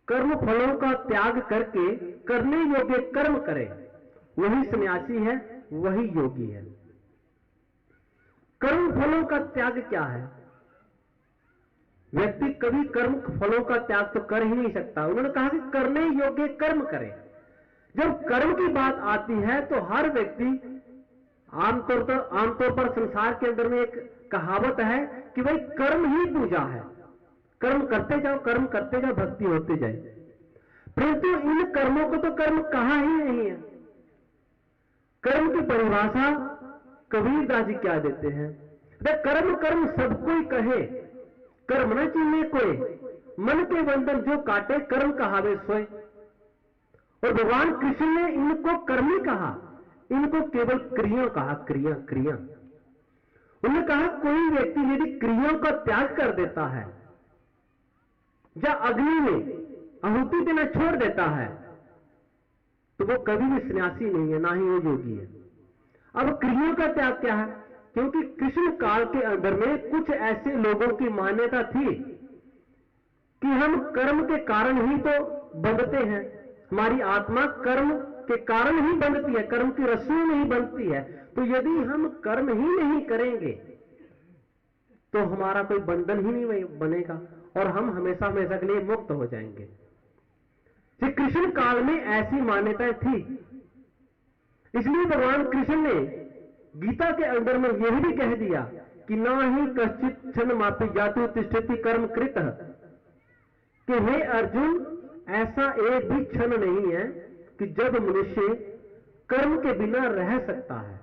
कर्म फलों का त्याग करके करने योग्य कर्म करे, वही सन्यासी है, वही योगी है। कर्म फलों का त्याग क्या है? व्यक्ति कभी कर्म फलों का त्याग तो कर ही नहीं सकता। उन्होंने कहा कि करने योग्य कर्म करे। जब कर्म की बात आती है तो हर व्यक्ति आमतौर पर संसार के अंदर में एक कहावत है कि भाई कर्म ही पूजा है, कर्म करते जाओ, कर्म करते जाओ, भक्ति होते जाए। परंतु इन कर्मों को तो कर्म कहा ही नहीं है। कर्म की परिभाषा कबीरदास जी क्या देते हैं? कर्म कर्म सब कोई कहे, कर्म न चीने कोई, मन के बंधन जो काटे, कर्म कहावे सोए। और भगवान कृष्ण ने इनको कर्म ही कहा, इनको केवल क्रिया कहा, क्रिया क्रिया। उन्होंने कहा कोई व्यक्ति यदि क्रियाओं का त्याग कर देता है या अग्नि में आहुति देना छोड़ देता है तो वो कभी भी सन्यासी नहीं है, ना ही वो योगी है। अब क्रियाओं का त्याग क्या है? क्योंकि कृष्ण काल के अंदर में कुछ ऐसे लोगों की मान्यता थी कि हम कर्म के कारण ही तो बंधते हैं, हमारी आत्मा कर्म के कारण ही बंधती है, कर्म की रस्सियों में ही बंधती है। तो यदि हम कर्म ही नहीं करेंगे तो हमारा कोई बंधन ही नहीं बनेगा और हम हमेशा हमेशा के लिए मुक्त हो जाएंगे। श्री कृष्ण काल में ऐसी मान्यताएं थी। इसलिए भगवान कृष्ण ने गीता के अंदर में यह भी कह दिया कि ना ही कश्चित क्षण मापी जातु तिष्ठति कर्म कृत, कि हे अर्जुन ऐसा एक भी क्षण नहीं है कि जब मनुष्य कर्म के बिना रह सकता है।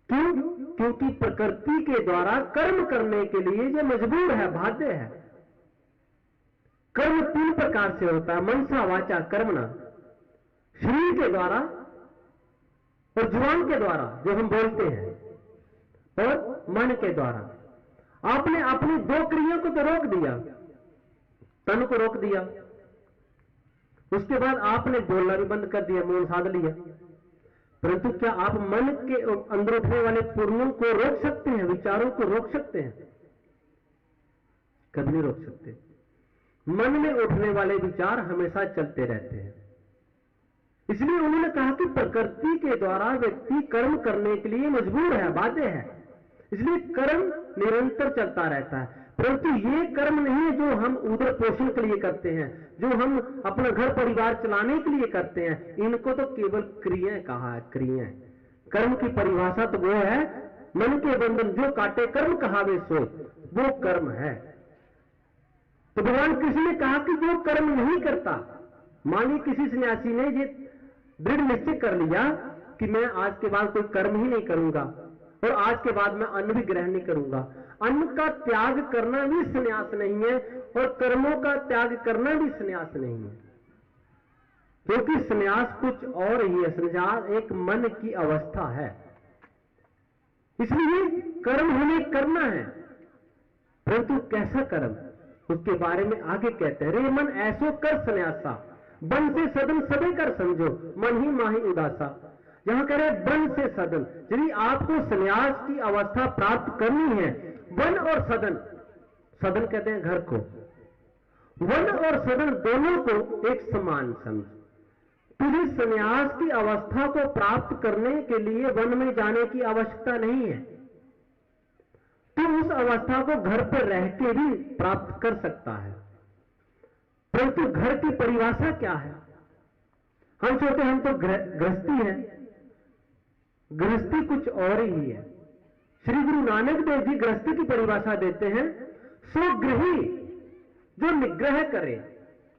क्यों? क्योंकि प्रकृति के द्वारा कर्म करने के लिए जो मजबूर है, बाध्य है। कर्म 3 प्रकार से होता है, मनसा वाचा कर्मणा, शरीर के द्वारा और जुबान के द्वारा जो हम बोलते हैं, और मन के द्वारा। आपने अपनी 2 क्रियाओं को तो रोक दिया, तन को रोक दिया, उसके बाद आपने बोलना भी बंद कर दिया, मौन साध लिया। परंतु क्या आप मन के अंदर उठने वाले पूर्णों को रोक सकते हैं, विचारों को रोक सकते हैं? कभी नहीं रोक सकते। मन में उठने वाले विचार हमेशा चलते रहते हैं। इसलिए उन्होंने कहा कि प्रकृति के द्वारा व्यक्ति कर्म करने के लिए मजबूर है, बाध्य है, इसलिए कर्म निरंतर चलता रहता है। परंतु ये कर्म नहीं है जो हम उदर पोषण के लिए करते हैं, जो हम अपना घर परिवार चलाने के लिए करते हैं, इनको तो केवल क्रियाएं कहा है, क्रियाएं। कर्म की परिभाषा तो वो है, मन के बंधन जो काटे कर्म कहावे सो, वो कर्म है। तो भगवान कृष्ण ने कहा कि जो कर्म नहीं करता, मानिए किसी सन्यासी ने ये दृढ़ निश्चय कर लिया कि मैं आज के बाद कोई कर्म ही नहीं करूंगा और आज के बाद मैं अन्न भी ग्रहण नहीं करूंगा। अन्न का त्याग करना भी संन्यास नहीं है और कर्मों का त्याग करना भी संन्यास नहीं है, क्योंकि संन्यास कुछ और ही है। संन्यास एक मन की अवस्था है। इसलिए कर्म हमें करना है, परंतु कैसा कर्म, उसके बारे में आगे कहते हैं, रे मन ऐसो कर संन्यासा, बन से सदन सबे कर समझो, मन ही माही उदासा। यहां कह रहे वन से सदन, यदि आपको संन्यास की अवस्था प्राप्त करनी है, वन और सदन, सदन कहते हैं घर को, वन और सदन दोनों को एक समान समझ। तुझे संन्यास की अवस्था को प्राप्त करने के लिए वन में जाने की आवश्यकता नहीं है। तू उस अवस्था को घर पर रह के भी प्राप्त कर सकता है। परंतु घर की परिभाषा क्या है? हम सोचते हम तो गृहस्थी है, गृहस्थी कुछ और ही है। श्री गुरु नानक देव जी गृहस्थी की परिभाषा देते हैं, स्वगृही जो निग्रह करे,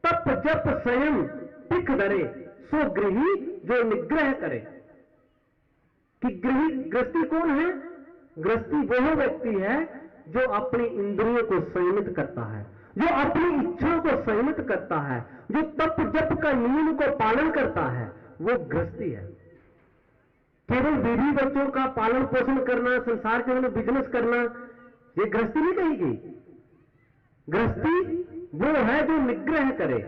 तप जप संयम टिक धरे, स्वगृही जो निग्रह करे। कि गृहस्थी कौन है? गृहस्थी वह व्यक्ति है जो अपनी इंद्रियों को संयमित करता है, जो अपनी इच्छाओं को संयमित करता है, जो तप जप का नियम को पालन करता है, वो गृहस्थी है। केवल बीवी बच्चों का पालन पोषण करना, संसार के अंदर बिजनेस करना, ये गृहस्थी नहीं कहेगी। गृहस्थी वो है जो निग्रह करे।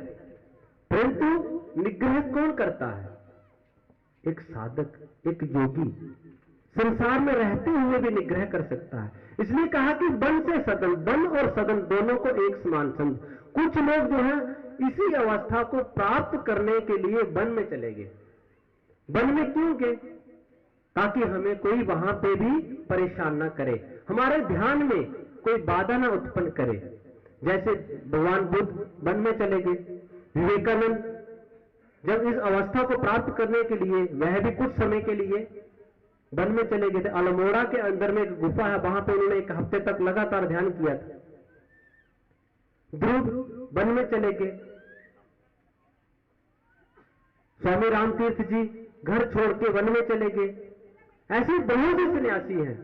परंतु निग्रह कौन करता है? एक साधक, एक योगी संसार में रहते हुए भी निग्रह कर सकता है। इसलिए कहा कि वन से सदन, वन और सदन दोनों को एक समान समझ। कुछ लोग जो है इसी अवस्था को प्राप्त करने के लिए वन में चले गए। वन में क्यों गए? ताकि हमें कोई वहां पे भी परेशान ना करे, हमारे ध्यान में कोई बाधा ना उत्पन्न करे। जैसे भगवान बुद्ध वन में चले गए, विवेकानंद जब इस अवस्था को प्राप्त करने के लिए, वह भी कुछ समय के लिए वन में चले गए थे। अल्मोड़ा के अंदर में एक गुफा है, वहां पे उन्होंने 1 हफ्ते तक लगातार ध्यान किया था। ध्रुव वन में चले गए। स्वामी रामतीर्थ जी घर छोड़ के वन में चले गए। ऐसे बहुत से सन्यासी हैं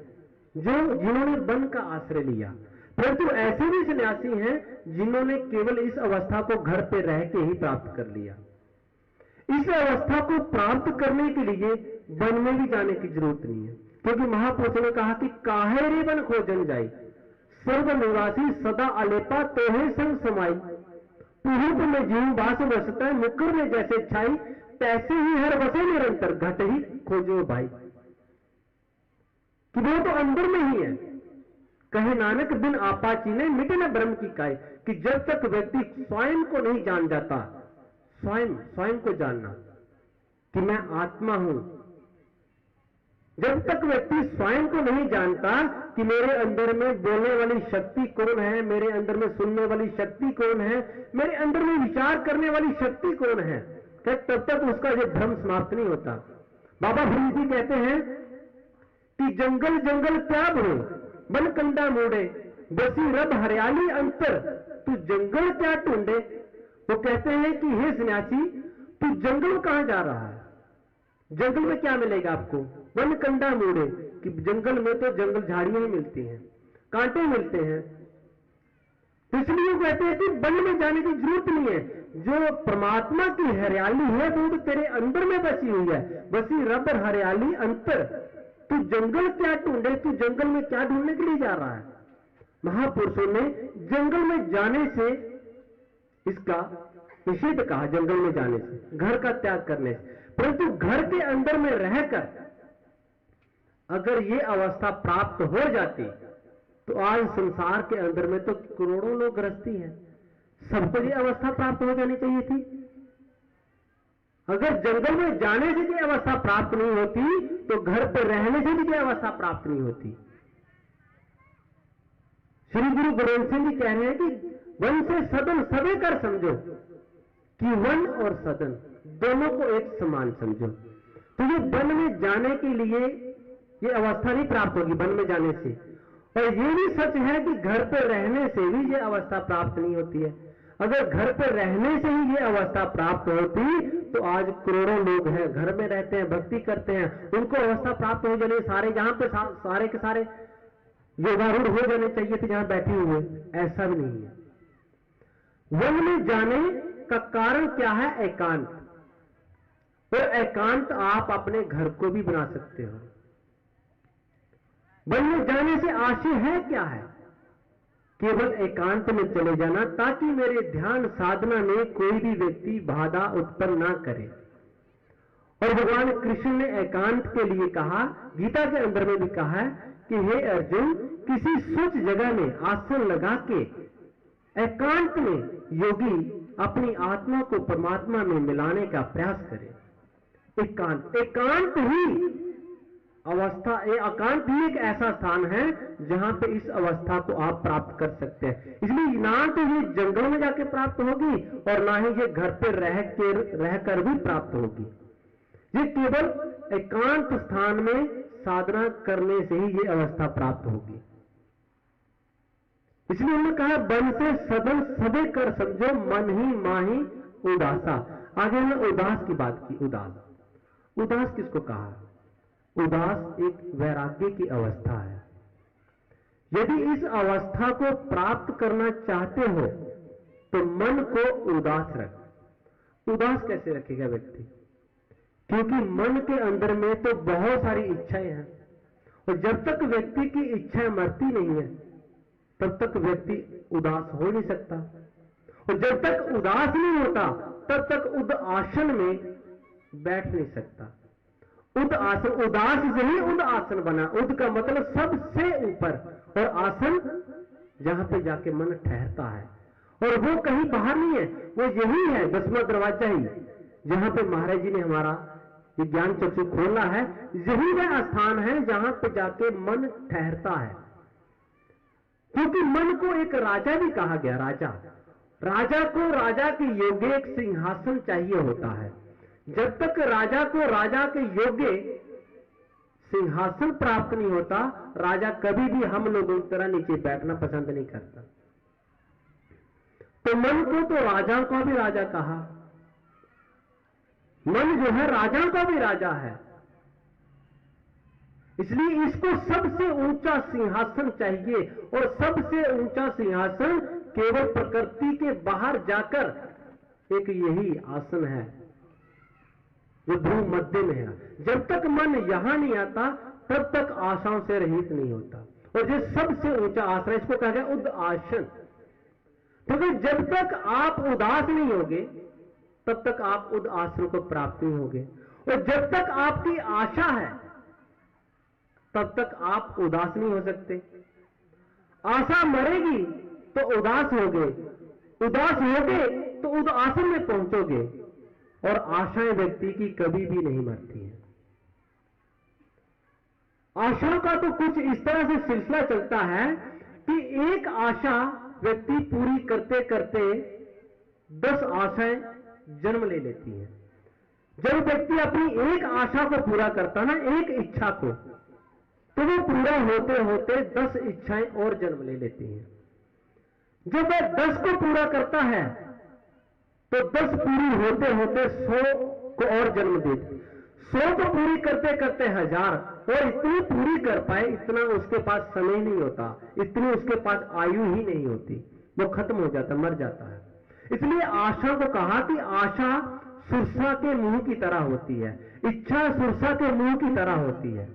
जिन्होंने वन का आश्रय लिया, परंतु ऐसे भी सन्यासी हैं जिन्होंने केवल इस अवस्था को घर पे रह के ही प्राप्त कर लिया। इस अवस्था को प्राप्त करने के लिए वन में भी जाने की जरूरत नहीं है, क्योंकि महापुरुषों ने कहा कि काहे रे वन खोजन जाई, सर्व निवासी सदा अलेपा तोहे संग समाई, पुरुष में जीव वास बसता मुकर में जैसे छाई, तैसे ही हर बसे निरंतर घट ही खोजो भाई। कि वो तो अंदर में ही है। कहे नानक बिन आपा चीने मिटे न ब्रह्म की काय, कि जब तक व्यक्ति स्वयं को नहीं जान जाता, स्वयं को जानना कि मैं आत्मा हूं, जब तक व्यक्ति स्वयं को नहीं जानता कि मेरे अंदर में बोलने वाली शक्ति कौन है, मेरे अंदर में सुनने वाली शक्ति कौन है, मेरे अंदर में विचार करने वाली शक्ति कौन है, तब तक उसका ये भ्रम समाप्त नहीं होता। बाबा भीम जी कहते हैं कि जंगल जंगल क्या भरो, वन कंडा मोड़े, बसी रब हरियाली अंतर, तू जंगल क्या ढूंढे। वो कहते हैं कि हे सन्यासी, तू जंगल कहां जा रहा है, जंगल में क्या मिलेगा आपको, वन कंडा मोड़े, कि जंगल में तो जंगल झाड़ियां ही मिलती हैं, कांटे मिलते हैं। तो इसलिए वो कहते हैं कि वन में जाने की जरूरत नहीं है, जो परमात्मा की हरियाली है वो तो तेरे अंदर में बसी हुई है, बसी रब हरियाली अंतर, तू जंगल क्या ढूंढे, तू जंगल में क्या ढूंढने के लिए जा रहा है। महापुरुषों ने जंगल में जाने से इसका निषेध कहा, जंगल में जाने से, घर का त्याग करने से। परंतु घर के अंदर में रहकर अगर ये अवस्था प्राप्त हो जाती तो आज संसार के अंदर में तो करोड़ों लोग गृहस्थी हैं, सबको ये अवस्था प्राप्त हो जानी चाहिए थी। अगर जंगल में जाने से ये अवस्था प्राप्त नहीं होती तो घर पर रहने से भी ये अवस्था प्राप्त नहीं होती। श्री गुरु गोविंद सिंह जी कह रहे हैं कि वन से सदन सवे कर समझो, कि वन और सदन दोनों को एक समान समझो। तो ये वन में जाने के लिए ये अवस्था नहीं प्राप्त होगी वन में जाने से। और ये भी सच है कि घर पर रहने से भी ये अवस्था प्राप्त नहीं होती है। अगर घर पर रहने से ही ये अवस्था प्राप्त होती तो आज करोड़ों लोग हैं, घर में रहते हैं, भक्ति करते हैं, उनको अवस्था प्राप्त हो जानी, सारे जहां पे सारे के सारे योगारूढ़ हो जाने चाहिए थे जहां बैठे हुए, ऐसा भी नहीं है। वन में जाने का कारण क्या है? एकांत। और एकांत आप अपने घर को भी बना सकते हो। वन में जाने से आशय है क्या है? केवल एकांत में चले जाना, ताकि मेरे ध्यान साधना में कोई भी व्यक्ति बाधा उत्पन्न ना करे। और भगवान कृष्ण ने एकांत के लिए कहा, गीता के अंदर में भी कहा है कि हे अर्जुन, किसी स्वच्छ जगह में आसन लगा के एकांत में योगी अपनी आत्मा को परमात्मा में मिलाने का प्रयास करे। एकांत ही अवस्था, एकांत ही एक ऐसा स्थान है जहां पे इस अवस्था को आप प्राप्त कर सकते हैं। इसलिए ना तो ये जंगल में जाके प्राप्त होगी और ना ही ये घर पे रहकर भी प्राप्त होगी। ये केवल एकांत स्थान में साधना करने से ही ये अवस्था प्राप्त होगी। इसलिए उन्होंने कहा, वन से सदन सदे कर समझो, मन ही माही उदासा। आगे उन्होंने उदास की बात की। उदास किसको कहा? उदास एक वैराग्य की अवस्था है। यदि इस अवस्था को प्राप्त करना चाहते हो तो मन को उदास रख। उदास कैसे रखेगा व्यक्ति? क्योंकि मन के अंदर में तो बहुत सारी इच्छाएं हैं, और जब तक व्यक्ति की इच्छाएं मरती नहीं है तब तक व्यक्ति उदास हो नहीं सकता। और जब तक उदास नहीं होता तब तक उद आसन में बैठ नहीं सकता। उद आसन, उदास से ही उद आसन बना। उद का मतलब सबसे ऊपर, और आसन जहां पे जाके मन ठहरता है। और वो कहीं बाहर नहीं है, वो यही है 10वां दरवाजा ही, जहां पे महाराज जी ने हमारा ये ज्ञान चक्षु खोला है। यही वह स्थान है जहां पे जाके मन ठहरता है। क्योंकि मन को एक राजा भी कहा गया, राजा को राजा के योग्य एक सिंहासन चाहिए होता है। जब तक राजा को राजा के योग्य सिंहासन प्राप्त नहीं होता, राजा कभी भी हम लोगों की तरह नीचे बैठना पसंद नहीं करता। तो मन को तो राजाओं का भी राजा कहा, मन जो है राजाओं का भी राजा है, इसलिए इसको सबसे ऊंचा सिंहासन चाहिए। और सबसे ऊंचा सिंहासन केवल प्रकृति के बाहर जाकर एक यही आसन है जो ध्रुव मध्य में है। जब तक मन यहां नहीं आता तब तक आशाओं से रहित नहीं होता। और जो सबसे ऊंचा आसन है, इसको कहा गया उद आसन। क्योंकि जब तक आप उदास नहीं होगे तब तक आप उद आसन को प्राप्त नहीं होगे। और जब तक आपकी आशा है तब तक आप उदास नहीं हो सकते। आशा मरेगी तो उदास होगे, उदास होगे तो उद आसन में पहुंचोगे। और आशाएं व्यक्ति की कभी भी नहीं मरती हैं। आशाओं का तो कुछ इस तरह से सिलसिला चलता है कि एक आशा व्यक्ति पूरी करते करते 10 आशाएं जन्म ले लेती हैं। जब व्यक्ति अपनी एक आशा को पूरा करता ना, एक इच्छा को, तो वो पूरा होते होते 10 इच्छाएं और जन्म ले लेती हैं। जब वह 10 को पूरा करता है तो 10 पूरी होते होते 100 को और जन्म देती, 100 को पूरी करते करते 1000, और इतनी पूरी कर पाए इतना उसके पास समय नहीं होता, इतनी उसके पास आयु ही नहीं होती, वो खत्म हो जाता, मर जाता है। इसलिए आशा को कहा कि आशा सुरसा के मुंह की तरह होती है, इच्छा सुरसा के मुंह की तरह होती है।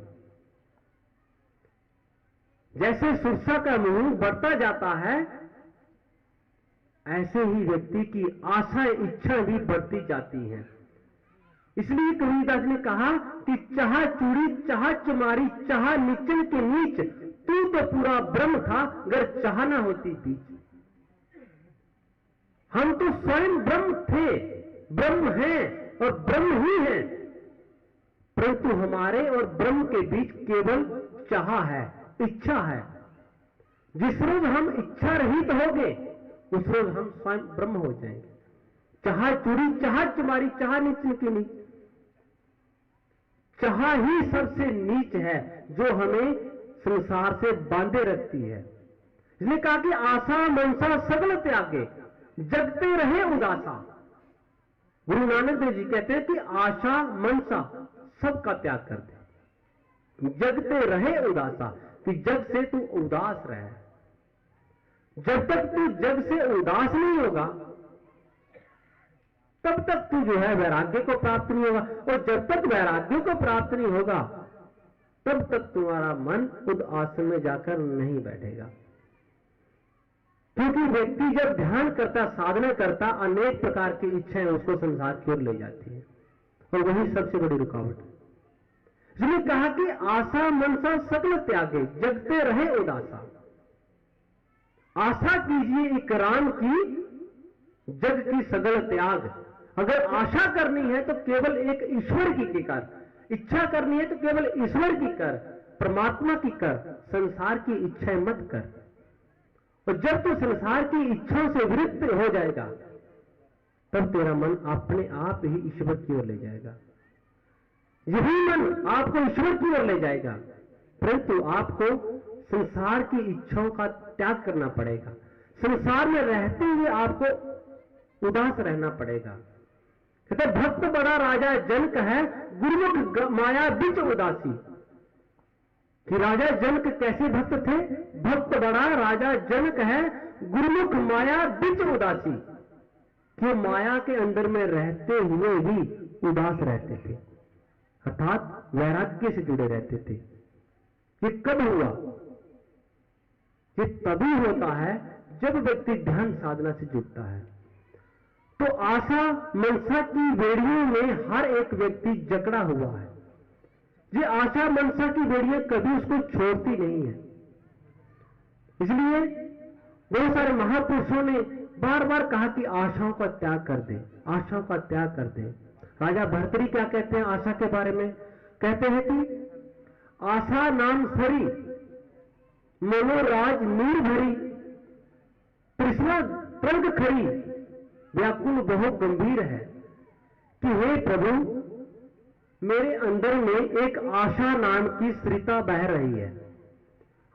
जैसे सुरसा का मुंह बढ़ता जाता है, ऐसे ही व्यक्ति की आशाएं इच्छाएं भी बढ़ती जाती हैं। इसलिए कबीरदास ने कहा कि चाह चूड़ी चाह चमारी चाह नीचन के नीच, तू तो पूरा ब्रह्म था अगर चाह ना होती बीच। हम तो स्वयं ब्रह्म थे, ब्रह्म हैं और ब्रह्म ही हैं, परंतु हमारे और ब्रह्म के बीच केवल चाह है, इच्छा है। जिस रोज हम इच्छा रहित होंगे उस रोज हम स्वयं ब्रह्म हो जाएंगे। चाह चूड़ी चाह चमारी चाह नीचन के नीच, चाह ही सबसे नीच है जो हमें संसार से बांधे रखती है। इसलिए कहा कि आशा मनसा सगल त्यागे जगते रहे उदासा। गुरु नानक देव जी कहते हैं कि आशा मनसा सबका त्याग कर दे, जगते रहे उदासा, कि जग से तू उदास रहे। जब तक तू जग से उदास नहीं होगा तब तक तू जो है वैराग्य को प्राप्त नहीं होगा। और जब तक वैराग्य को प्राप्त नहीं होगा तब तक तुम्हारा मन खुद आसन में जाकर नहीं बैठेगा। क्योंकि व्यक्ति जब ध्यान करता, साधना करता, अनेक प्रकार की इच्छाएं उसको संसार की ओर ले जाती है, और वही सबसे बड़ी रुकावट है। इसलिए कहा कि आशा मनसा सकल त्यागे जगते रहे उदासा। आशा कीजिए एक राम की, जग की सगल त्याग। अगर आशा करनी है तो केवल एक ईश्वर की कर, इच्छा करनी है तो केवल ईश्वर की कर, परमात्मा की कर, संसार की इच्छाएं मत कर। और जब तू संसार की इच्छाओं से विरुद्ध हो जाएगा तब तेरा मन अपने आप ही ईश्वर की ओर ले जाएगा। यही मन आपको ईश्वर की ओर ले जाएगा, परंतु आपको संसार की इच्छाओं का त्याग करना पड़ेगा। संसार में रहते हुए आपको उदास रहना पड़ेगा। कहते भक्त बड़ा राजा जनक है, गुरुमुख माया बीच उदासी। कि राजा जनक कैसे भक्त थे? भक्त बड़ा राजा जनक है, गुरुमुख माया बीच उदासी। कि माया के अंदर में रहते हुए भी उदास रहते थे, अर्थात वैराग्य से जुड़े रहते थे। ये कब हुआ? ये तभी होता है जब व्यक्ति ध्यान साधना से जुड़ता है। तो आशा मनसा की बेड़ियों में हर एक व्यक्ति जकड़ा हुआ है। ये आशा मनसा की बेड़ियां कभी उसको छोड़ती नहीं है। इसलिए बहुत सारे महापुरुषों ने बार बार कहा कि आशाओं का त्याग कर दे, आशाओं का त्याग कर दे। राजा भर्तृहरि क्या कहते हैं आशा के बारे में? कहते हैं कि आशा नाम सरी मनोराज नीर भरी, तृष्णा तरंग खड़ी, व्याकुल बहुत गंभीर है कि हे प्रभु मेरे अंदर में एक आशा नाम की सरिता बह रही है।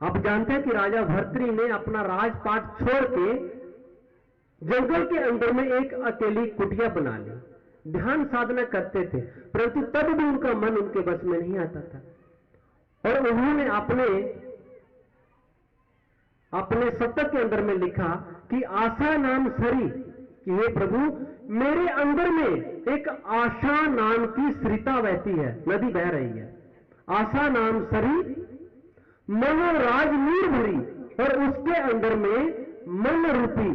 आप जानते हैं कि राजा भर्तृहरि ने अपना राजपाट छोड़ के जंगल के अंदर में एक अकेली कुटिया बना ली, ध्यान साधना करते थे, परंतु तब भी उनका मन उनके बस में नहीं आता था। और उन्होंने अपने शतक के अंदर में लिखा कि आशा नाम सरी, कि हे प्रभु मेरे अंदर में एक आशा नाम की सरिता बहती है, नदी बह रही है। आशा नाम सरी मनोराज नीर भरी, और उसके अंदर में मन रूपी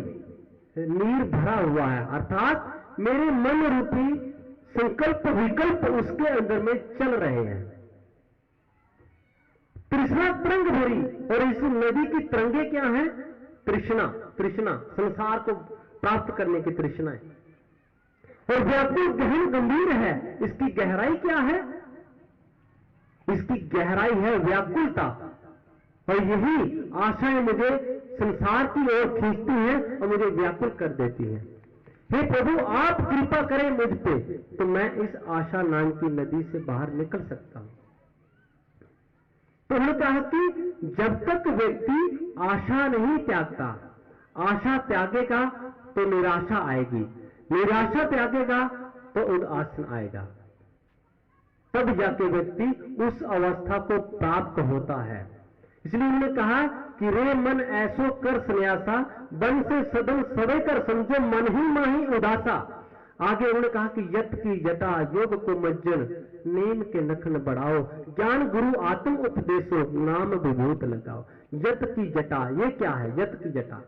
नीर भरा हुआ है, अर्थात मेरे मन रूपी संकल्प विकल्प उसके अंदर में चल रहे हैं। तृष्णा तरंग भरी, और इस नदी की तरंगे क्या है? तृष्णा, तृष्णा संसार को प्राप्त करने की तृष्णा है। और व्याकुल गहन गंभीर है, इसकी गहराई क्या है? इसकी गहराई है व्याकुलता। और यही आशाएं मुझे संसार की ओर खींचती हैं और मुझे व्याकुल कर देती हैं। हे प्रभु आप कृपा करें मुझ पे, तो मैं इस आशा नाम की नदी से बाहर निकल सकता हूं। तो उन्होंने कहा कि जब तक व्यक्ति आशा नहीं त्यागता, आशा त्यागेगा तो निराशा आएगी, निराशा त्यागेगा तो उदासन आएगा, तब जाके व्यक्ति उस अवस्था को प्राप्त होता है। इसलिए उन्होंने कहा कि रे मन ऐसो कर सन्यासा, बन से सदन सवे कर समझो मन ही माही उदासा। आगे उन्होंने कहा कि यत की जटा योग को मज्जन, नेम के नखन बढ़ाओ, ज्ञान गुरु आत्म उपदेशो, नाम विभूत लगाओ। यत की जटा, ये क्या है? यत की जटा,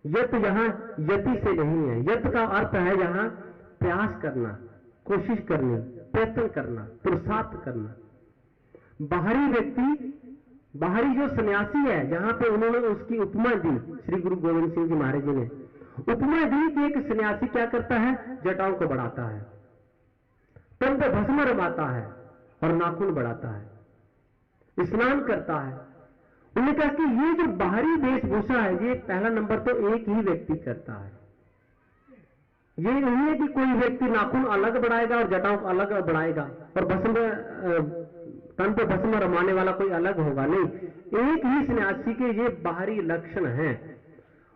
यत यहां यति से नहीं है। यत का अर्थ है यहां प्रयास करना, कोशिश करनी, प्रयत्न करना, पुरुषार्थ करना। बाहरी व्यक्ति, बाहरी जो सन्यासी है, यहां पे उन्होंने उसकी उपमा दी, श्री गुरु गोविंद सिंह जी महाराज जी ने उपमा दी कि एक सन्यासी क्या करता है? जटाओं को बढ़ाता है, तन पे भस्म रमाता है और नाखून बढ़ाता है, स्नान करता है। उन्होंने कहा कि ये जो बाहरी वेशभूषा है, ये पहला नंबर तो एक ही व्यक्ति करता है। ये नहीं है कि कोई व्यक्ति नाखून अलग बढ़ाएगा और जटाओं को अलग बढ़ाएगा और भस्म तन पे भस्म रमाने वाला कोई अलग होगा, नहीं। एक ही सन्यासी के ये बाहरी लक्षण हैं।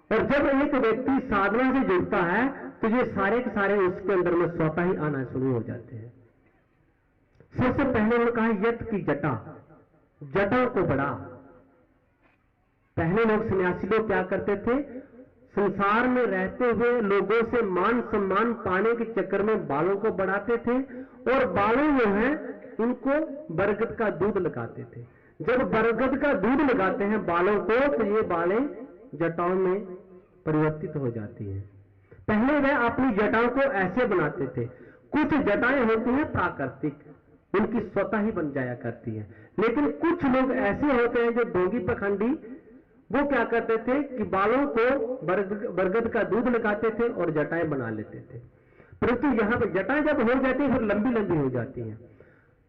और जब एक व्यक्ति साधना से जुड़ता है तो ये सारे के सारे उसके अंदर में स्वतः ही आना शुरू हो जाते हैं। सबसे पहले उन्होंने कहा यत की जटा, जटा को बढ़ा। पहले लोग सन्यासी लोग क्या करते थे? संसार में रहते हुए लोगों से मान सम्मान पाने के चक्कर में बालों को बढ़ाते थे, और बालों जो है उनको बरगद का दूध लगाते थे। जब बरगद का दूध लगाते हैं बालों को, तो ये बालें जटाओं में परिवर्तित हो जाती हैं। पहले वह अपनी जटाओं को ऐसे बनाते थे। कुछ जटाएं होती हैं प्राकृतिक, उनकी स्वतः ही बन जाया करती हैं। लेकिन कुछ लोग ऐसे होते हैं जो ढोंगी पखंडी, वो क्या करते थे कि बालों को बरगद का दूध लगाते थे और जटाएं बना लेते थे। परंतु यहां पे जटाएं जब हो जाती है फिर लंबी लंबी हो जाती हैं।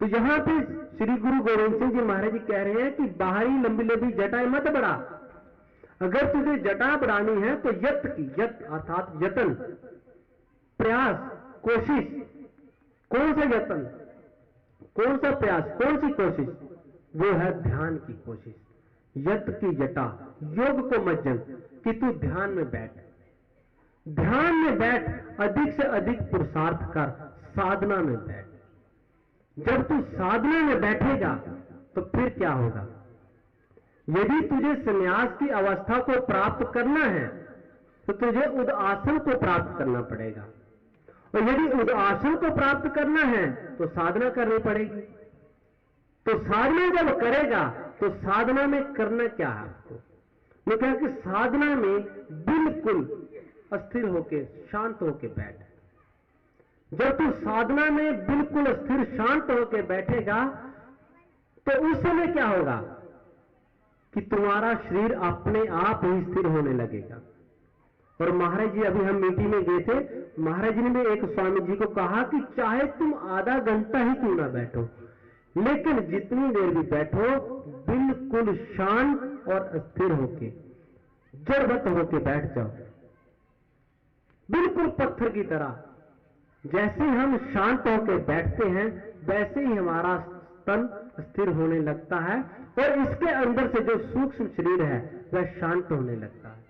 तो यहां पे श्री गुरु गोविंद सिंह जी महाराज जी कह रहे हैं कि बाहरी लंबी लंबी जटाएं मत बढ़ा। अगर तुझे जटा बढ़ानी है तो यत की, यत अर्थात यत्न, प्रयास, कोशिश। कौन सा यत्न, कौन सा प्रयास, कौन सी कोशिश? वो है ध्यान की कोशिश। यत की जटा योग को मज्जन, कि तू ध्यान में बैठ, ध्यान में बैठ, अधिक से अधिक पुरुषार्थ कर, साधना में बैठ। जब तू साधना में बैठेगा तो फिर क्या होगा? यदि तुझे संन्यास की अवस्था को प्राप्त करना है तो तुझे उदासन को प्राप्त करना पड़ेगा, और यदि उदासन को प्राप्त करना है तो साधना करनी पड़ेगी। तो साधना जब करेगा तो साधना में करना क्या है आपको? मैं कहा कि साधना में बिल्कुल अस्थिर होके, शांत होके बैठ। जब तू साधना में बिल्कुल स्थिर शांत होकर बैठेगा तो उस समय क्या होगा कि तुम्हारा शरीर अपने आप ही स्थिर होने लगेगा। और महाराज जी, अभी हम मीटिंग में गए थे, महाराज जी ने एक स्वामी जी को कहा कि चाहे तुम आधा घंटा ही क्यों ना बैठो, लेकिन जितनी देर भी बैठो बिल्कुल शांत और स्थिर होके, जड़वत होके बैठ जाओ, बिल्कुल पत्थर की तरह। जैसे हम शांत होकर बैठते हैं वैसे ही हमारा तन स्थिर होने लगता है और इसके अंदर से जो सूक्ष्म शरीर है वह शांत होने लगता है।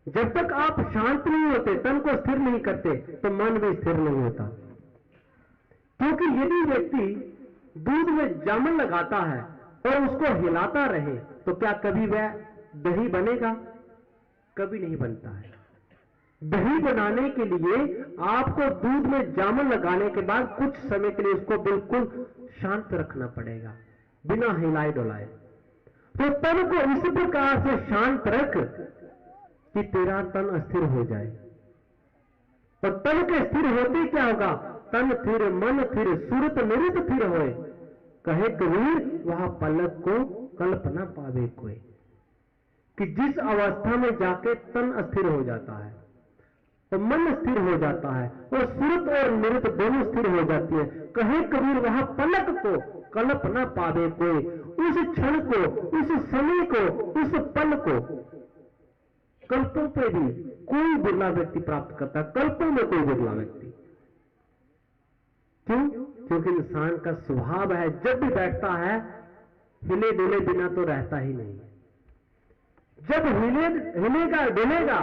जब तक आप शांत नहीं होते, तन को स्थिर नहीं करते, तो मन भी स्थिर नहीं होता। क्योंकि यदि व्यक्ति दूध में जामुन लगाता है और उसको हिलाता रहे तो क्या कभी वह दही बनेगा? कभी नहीं बनता है। दही बनाने के लिए आपको दूध में जामुन लगाने के बाद कुछ समय के लिए उसको बिल्कुल शांत रखना पड़ेगा, बिना हिलाए डुलाए। तो तन को इस प्रकार से शांत रख कि तेरा तन स्थिर हो जाए। और तन के स्थिर होते क्या होगा? तन थिर मन थिर सुरत निरत थिर होए, कहे कबीर वह पलक को कल्पना पावे कोई। कि जिस अवस्था में जाके तन अस्थिर हो जाता है तो मन स्थिर हो जाता है और सुरत और निरत दोनों स्थिर हो जाती है, कहे कबीर वह पलक को कल्पना पावे कोई। उस क्षण को, उस समय को, उस पल को कल्पों पे भी कोई बिरला व्यक्ति प्राप्त करता है, कल्पों में कोई बिरला व्यक्ति। क्यों? क्योंकि इंसान का स्वभाव है जब भी बैठता है हिले डुले बिना तो रहता ही नहीं। जब हिलेगा डुलेगा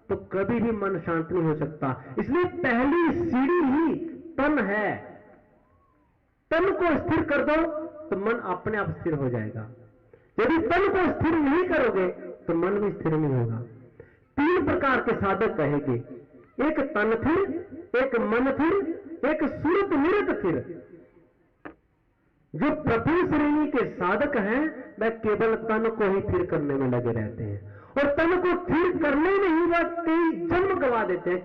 तो कभी भी मन शांत नहीं हो सकता। इसलिए पहली सीढ़ी ही तन है। तन को स्थिर कर दो तो मन अपने आप स्थिर हो जाएगा। यदि तन को स्थिर नहीं करोगे तो मन भी स्थिर नहीं होगा। 3 प्रकार के साधक कहेंगे, एक तन थिर, एक मन थिर, एक सुरत निरत थिर। जो प्रथम श्रेणी के साधक हैं वह केवल तन को ही थिर करने में लगे रहते हैं, और तन को थिर करने में ही वह कई जन्म गवा देते हैं।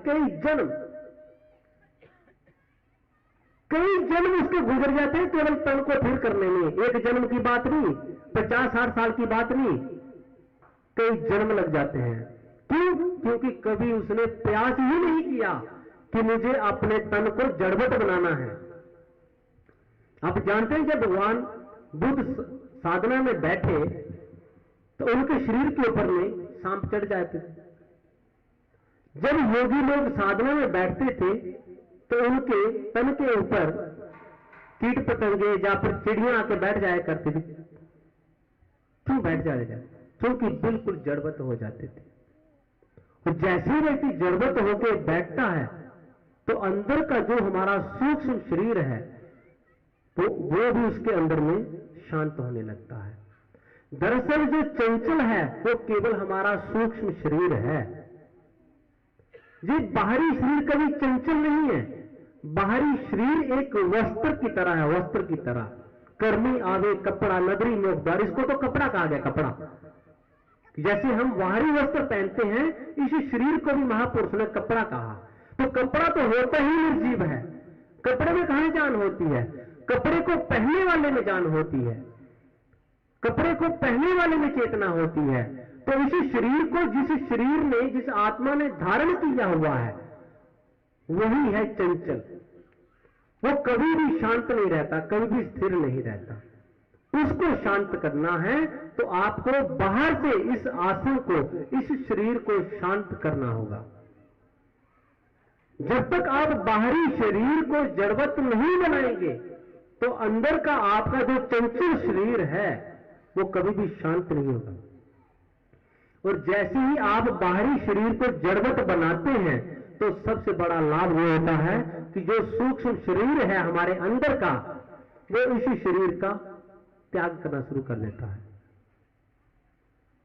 कई जन्म उसके गुजर जाते हैं केवल तन को थिर करने में। एक जन्म की बात नहीं, 50-60 साल की बात नहीं, कई जन्म लग जाते हैं। क्यों? क्योंकि कभी उसने प्रयास ही नहीं किया कि मुझे अपने तन को जड़वत बनाना है। आप जानते हैं जब भगवान बुद्ध साधना में बैठे तो उनके शरीर के ऊपर में सांप चढ़ जाते थे। जब योगी लोग साधना में बैठते थे तो उनके तन के ऊपर कीट पतंगे या फिर चिड़ियां आके बैठ जाया करती थी। क्यों बैठ जाएगा? क्योंकि बिल्कुल जड़वत हो जाते थे। और जैसे ही व्यक्ति जड़वत होकर बैठता है तो अंदर का जो हमारा सूक्ष्म शरीर है तो वो भी उसके अंदर में शांत होने लगता है। दरअसल जो चंचल है वो केवल हमारा सूक्ष्म शरीर है। ये बाहरी शरीर कभी चंचल नहीं है। बाहरी शरीर एक वस्त्र की तरह है, वस्त्र की तरह। कर्मी आवे कपड़ा नगरी नोकदार, इसको तो कपड़ा कहा गया। कपड़ा जैसे हम बाहरी वस्त्र पहनते हैं, इस शरीर को भी महापुरुष ने कपड़ा कहा। तो कपड़ा तो होता ही निर्जीव है। कपड़े में कहां जान होती है? कपड़े को पहनने वाले में जान होती है, कपड़े को पहनने वाले में चेतना होती है। तो इसी शरीर को जिस शरीर ने, जिस आत्मा ने धारण किया हुआ है वही है चंचल। वो कभी भी शांत नहीं रहता, कभी भी स्थिर नहीं रहता। उसको शांत करना है तो आपको बाहर से इस आसन को, इस शरीर को शांत करना होगा। जब तक आप बाहरी शरीर को जड़वत नहीं बनाएंगे तो अंदर का आपका जो चंचल शरीर है वो कभी भी शांत नहीं होगा। और जैसे ही आप बाहरी शरीर को जड़वत बनाते हैं तो सबसे बड़ा लाभ वो होता है कि जो सूक्ष्म शरीर है हमारे अंदर का, वो इसी शरीर का त्याग करना शुरू कर देता है।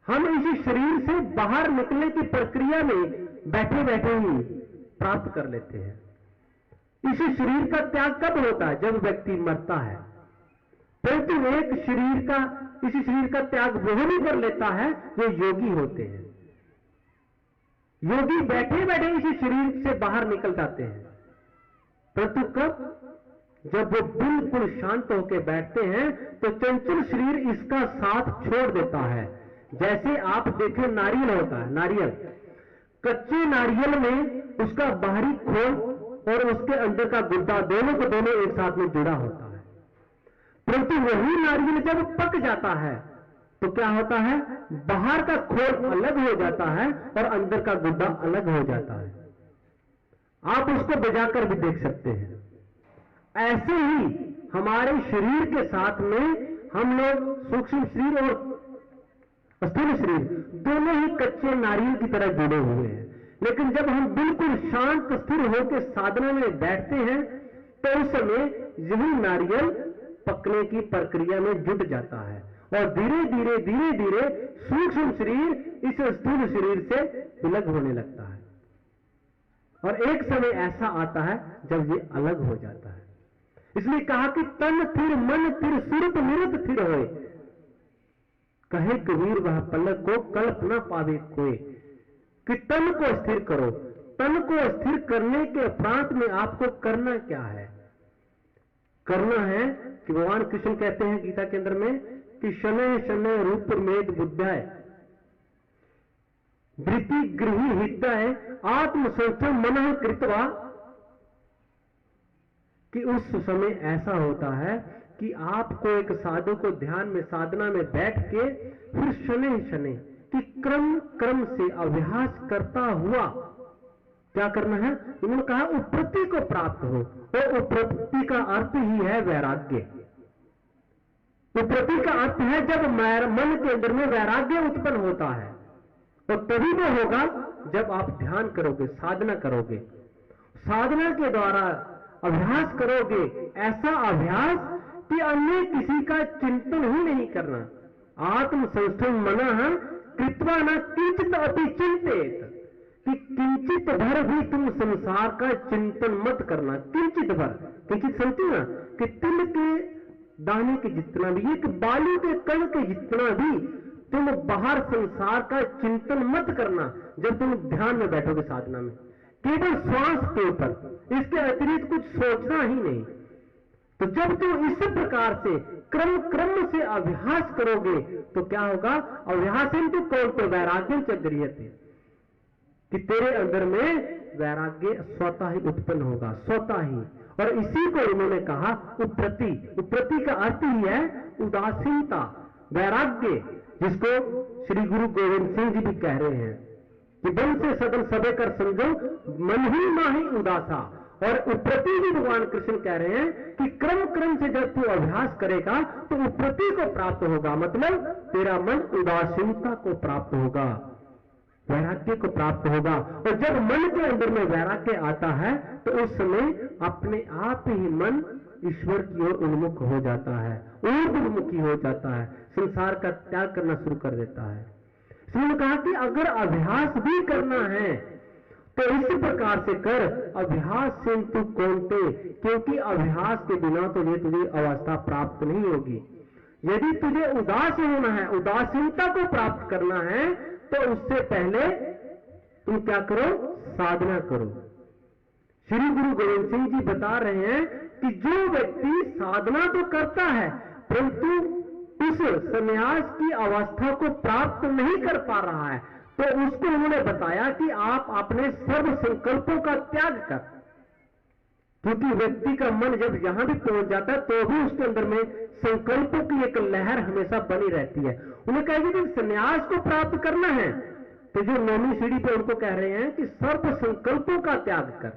हम इसी शरीर से बाहर निकलने की प्रक्रिया में बैठे बैठे ही प्राप्त कर लेते हैं। इसी शरीर का त्याग कब होता है? जब व्यक्ति मरता है। परंतु एक शरीर का, इसी शरीर का त्याग वो भी कर लेता है जो योगी होते हैं। योगी बैठे बैठे इसी शरीर से बाहर निकल जाते हैं। परंतु कब? जब वो बिल्कुल शांत होकर बैठते हैं तो चंचल शरीर इसका साथ छोड़ देता है। जैसे आप देखें नारियल होता है, नारियल, कच्चे नारियल में उसका बाहरी खोल और उसके अंदर का गुद्दा दोनों को दोनों एक साथ में जुड़ा होता है, परंतु वही नारियल जब पक जाता है तो क्या होता है, बाहर का खोल अलग हो जाता है और अंदर का गुद्दा अलग हो जाता है। आप उसको बजाकर भी देख सकते हैं। ऐसे ही हमारे शरीर के साथ में हम लोग सूक्ष्म शरीर और स्थूल शरीर दोनों ही कच्चे नारियल की तरह जुड़े हुए हैं, लेकिन जब हम बिल्कुल शांत स्थिर होकर साधना में बैठते हैं तो उस समय यही नारियल पकने की प्रक्रिया में जुट जाता है और धीरे धीरे धीरे धीरे सूक्ष्म शरीर इस स्थूल शरीर से विलग होने लगता है और एक समय ऐसा आता है जब ये अलग हो जाता है। इसलिए कहा कि तन थिर मन थिर सुरत निरत थिर होए, कहे कबीर वह पलक को कल्प न पावे कोई, कि तन को स्थिर करो। तन को स्थिर करने के उपरांत में आपको करना क्या है? करना है कि भगवान कृष्ण कहते हैं गीता के अंदर में कि शनय शनय रूप मेद बुद्धाय वृत्ति गृही हृदय आत्मसंस्थम मनः कृत्वा, कि उस समय ऐसा होता है कि आपको एक साधु को ध्यान में साधना में बैठ के फिर शनय शनय कि क्रम क्रम से अभ्यास करता हुआ क्या करना है? उन्होंने कहा उपरति को प्राप्त हो, और उपरति का अर्थ ही है वैराग्य। उपरति का अर्थ है जब मन के अंदर में वैराग्य उत्पन्न होता है, और तभी वो होगा जब आप ध्यान करोगे, साधना करोगे, साधना के द्वारा अभ्यास करोगे, ऐसा अभ्यास कि अन्य किसी का चिंतन ही नहीं करना। आत्म संस्थम मनः कृत्वा न किंचित अपि चिंतित, कि किंचित भर भी तुम संसार का चिंतन मत करना। किंचित भर, किंचित समझती ना कि तिल के दाने के जितना भी, एक बालू के कण के जितना भी तुम बाहर संसार का चिंतन मत करना जब तुम ध्यान में बैठोगे साधना में, केवल श्वास के ऊपर, इसके अतिरिक्त कुछ सोचना ही नहीं। तो जब तुम इस प्रकार से क्रम क्रम से अभ्यास करोगे तो क्या होगा? अभ्यास तो कौन तो वैराग्य चक्रियते, कि तेरे अंदर में वैराग्य स्वतः ही उत्पन्न होगा, स्वतः ही। और इसी को इन्होंने कहा उपरति। उपरति का अर्थ ही है उदासीनता, वैराग्य, जिसको श्री गुरु गोविंद सिंह जी भी कह रहे हैं कि बन से सदन सबे कर समझो मन ही माही उदासा। और उपरति भी भगवान कृष्ण कह रहे हैं कि क्रम क्रम से जब तू अभ्यास करेगा तो उपरति को प्राप्त होगा, मतलब तेरा मन उदासीनता को प्राप्त होगा, वैराग्य को प्राप्त होगा। और जब मन के अंदर में वैराग्य आता है तो उस समय अपने आप ही मन ईश्वर की ओर उन्मुख हो जाता है, ऊर्ध्वमुखी हो जाता है, संसार का त्याग करना शुरू कर देता है। इसलिए कहा कि अगर अभ्यास भी करना है तो इस प्रकार से कर, अभ्यास से तू कौनते, क्योंकि अभ्यास के बिना तुझे अवस्था प्राप्त नहीं होगी। यदि तुझे उदास होना है, उदासीनता को प्राप्त करना है, तो उससे पहले तुम क्या करो? साधना करो। श्री गुरु गोविंद सिंह जी बता रहे हैं कि जो व्यक्ति साधना तो करता है परंतु उस संन्यास की अवस्था को प्राप्त नहीं कर पा रहा है, तो उसको उन्होंने बताया कि आप अपने सर्व संकल्पों का त्याग कर, क्योंकि व्यक्ति का मन जब यहां भी पहुंच जाता है तो भी उसके अंदर में संकल्पों की एक लहर हमेशा बनी रहती है। उन्हें कहेगी कि संन्यास को प्राप्त करना है तो जो 9वीं सीढ़ी पे उनको कह रहे हैं कि सर्व संकल्पों का त्याग कर।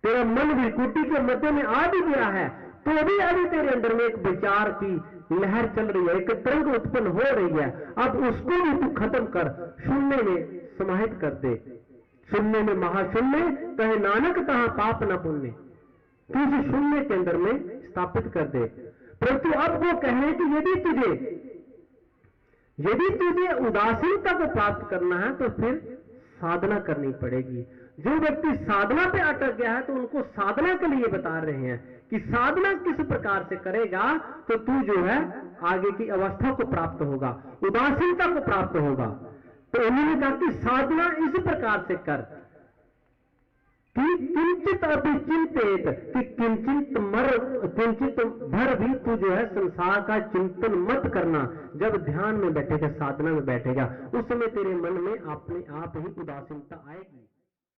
तेरा मन विकुटी के मध्य में आ भी गया है तो भी अभी तेरे अंदर में एक विचार की लहर चल रही है, एक तरंग उत्पन्न हो रही है, अब उसको भी तू खत्म कर, शून्य में समाहित कर दे। शून्य में महाशून्य कहे नानक तहां पाप न पुण्य, तू इसे शून्य के अंदर में स्थापित कर दे। परंतु अब वो कह रहे हैं कि यदि तुझे उदासीनता को प्राप्त करना है तो फिर साधना करनी पड़ेगी। जो व्यक्ति साधना पे अटक गया है तो उनको साधना के लिए बता रहे हैं कि साधना किस प्रकार से करेगा तो तू जो है आगे की अवस्था को प्राप्त होगा, उदासीनता को प्राप्त होगा। तो उन्होंने कहा कि साधना इस प्रकार से कर कि किंचित अभिचिंतित, कि किंचित भर भी तू जो है संसार का चिंतन मत करना। जब ध्यान में बैठेगा, साधना में बैठेगा, उस समय तेरे मन में अपने आप ही उदासीनता आएगी।